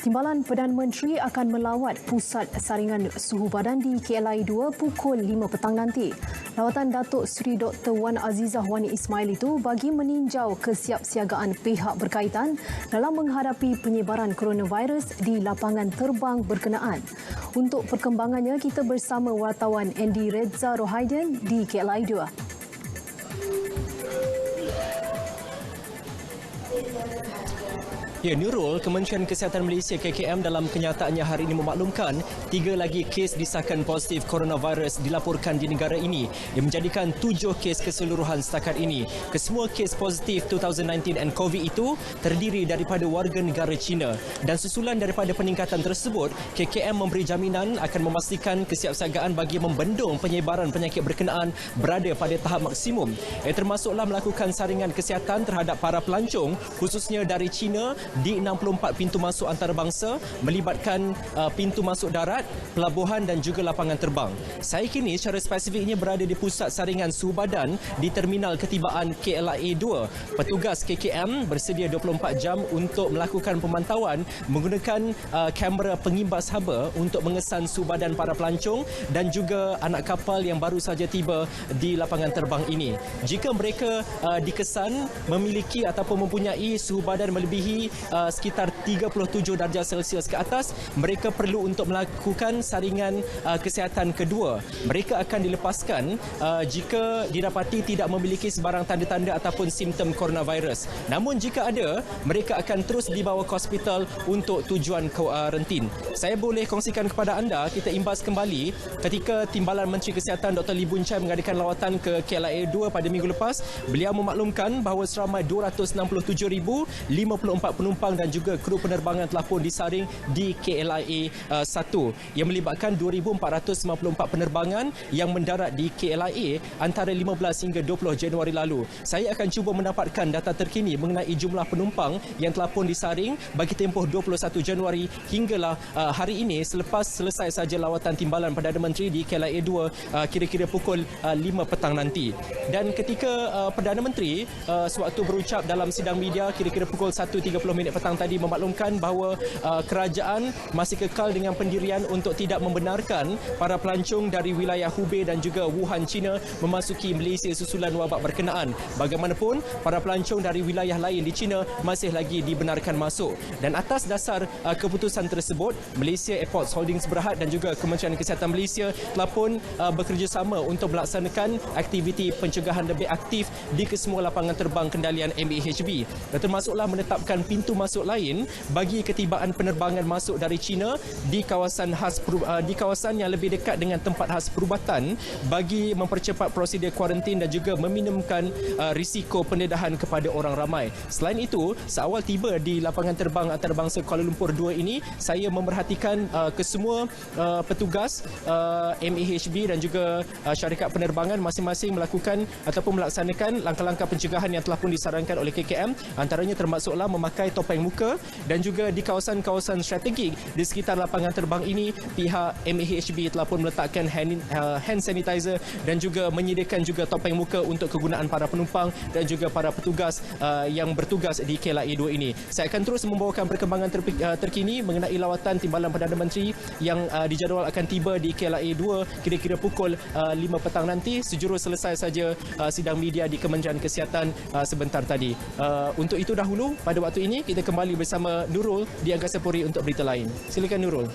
Timbalan Perdana Menteri akan melawat pusat saringan suhu badan di KLIA 2 pukul 5 petang nanti. Lawatan Datuk Seri Dr. Wan Azizah Wani Ismail itu bagi meninjau kesiapsiagaan pihak berkaitan dalam menghadapi penyebaran coronavirus di lapangan terbang berkenaan. Untuk perkembangannya, kita bersama wartawan Andy Reza Rohaiden di KLIA 2. Ya, Nurul, Kementerian Kesihatan Malaysia KKM dalam kenyataannya hari ini memaklumkan 3 lagi kes disahkan positif coronavirus dilaporkan di negara ini yang menjadikan 7 kes keseluruhan setakat ini. Kesemua kes positif 2019 and COVID itu terdiri daripada warga negara China dan susulan daripada peningkatan tersebut, KKM memberi jaminan akan memastikan kesiapsiagaan bagi membendung penyebaran penyakit berkenaan berada pada tahap maksimum. Termasuklah melakukan saringan kesihatan terhadap para pelancong khususnya dari China di 64 pintu masuk antarabangsa melibatkan pintu masuk darat, pelabuhan dan juga lapangan terbang. Saya kini secara spesifiknya berada di pusat saringan suhu badan di terminal ketibaan KLIA 2. Petugas KKM bersedia 24 jam untuk melakukan pemantauan menggunakan kamera pengimbas haba untuk mengesan suhu badan para pelancong dan juga anak kapal yang baru saja tiba di lapangan terbang ini. Jika mereka dikesan memiliki ataupun mempunyai suhu badan melebihi sekitar 37 darjah Celsius ke atas, mereka perlu untuk melakukan saringan kesihatan kedua. Mereka akan dilepaskan jika didapati tidak memiliki sebarang tanda-tanda ataupun simptom coronavirus. Namun jika ada, mereka akan terus dibawa ke hospital untuk tujuan kuarantin. Saya boleh kongsikan kepada anda, kita imbas kembali ketika Timbalan Menteri Kesihatan Dr. Lee Boon Chye mengadakan lawatan ke KLIA 2 pada minggu lepas. Beliau memaklumkan bahawa seramai 267,054 penumpang dan juga kru penerbangan telah pun disaring di KLIA 1 yang melibatkan 2,494 penerbangan yang mendarat di KLIA antara 15 hingga 20 Januari lalu. Saya akan cuba mendapatkan data terkini mengenai jumlah penumpang yang telah pun disaring bagi tempoh 21 Januari hinggalah hari ini selepas selesai saja lawatan Timbalan Perdana Menteri di KLIA 2 kira-kira pukul 5 petang nanti. Dan ketika Perdana Menteri sewaktu berucap dalam sidang media kira-kira pukul 1.30 minit petang tadi memaklumkan bahawa kerajaan masih kekal dengan pendirian untuk tidak membenarkan para pelancong dari wilayah Hubei dan juga Wuhan, China memasuki Malaysia susulan wabak berkenaan. Bagaimanapun, para pelancong dari wilayah lain di China masih lagi dibenarkan masuk. Dan atas dasar keputusan tersebut, Malaysia Airports Holdings Berhad dan juga Kementerian Kesihatan Malaysia telah pun bekerjasama untuk melaksanakan aktiviti pencegahan lebih aktif di kesemua lapangan terbang kendalian MAHB. Dan termasuklah menetapkan pintu masuk lain bagi ketibaan penerbangan masuk dari China di kawasan yang lebih dekat dengan tempat khas perubatan bagi mempercepat prosedur kuarantin dan juga meminimumkan risiko pendedahan kepada orang ramai. Selain itu, seawal tiba di lapangan terbang antarabangsa Kuala Lumpur 2 ini, saya memerhatikan kesemua petugas MAHB dan juga syarikat penerbangan masing-masing melakukan ataupun melaksanakan langkah-langkah pencegahan yang telah pun disarankan oleh KKM, antaranya termasuklah memakai topeng muka dan juga di kawasan-kawasan strategik di sekitar lapangan terbang ini pihak MAHB telah pun meletakkan hand sanitizer dan juga menyediakan juga topeng muka untuk kegunaan para penumpang dan juga para petugas yang bertugas di KLIA 2 ini. Saya akan terus membawakan perkembangan terkini mengenai lawatan Timbalan Perdana Menteri yang dijadual akan tiba di KLIA 2 kira-kira pukul 5 petang nanti sejurus selesai saja sidang media di Kementerian Kesihatan sebentar tadi. Untuk itu dahulu, pada waktu ini kita kembali bersama Nurul di Angkasa Puri untuk berita lain. Silakan Nurul.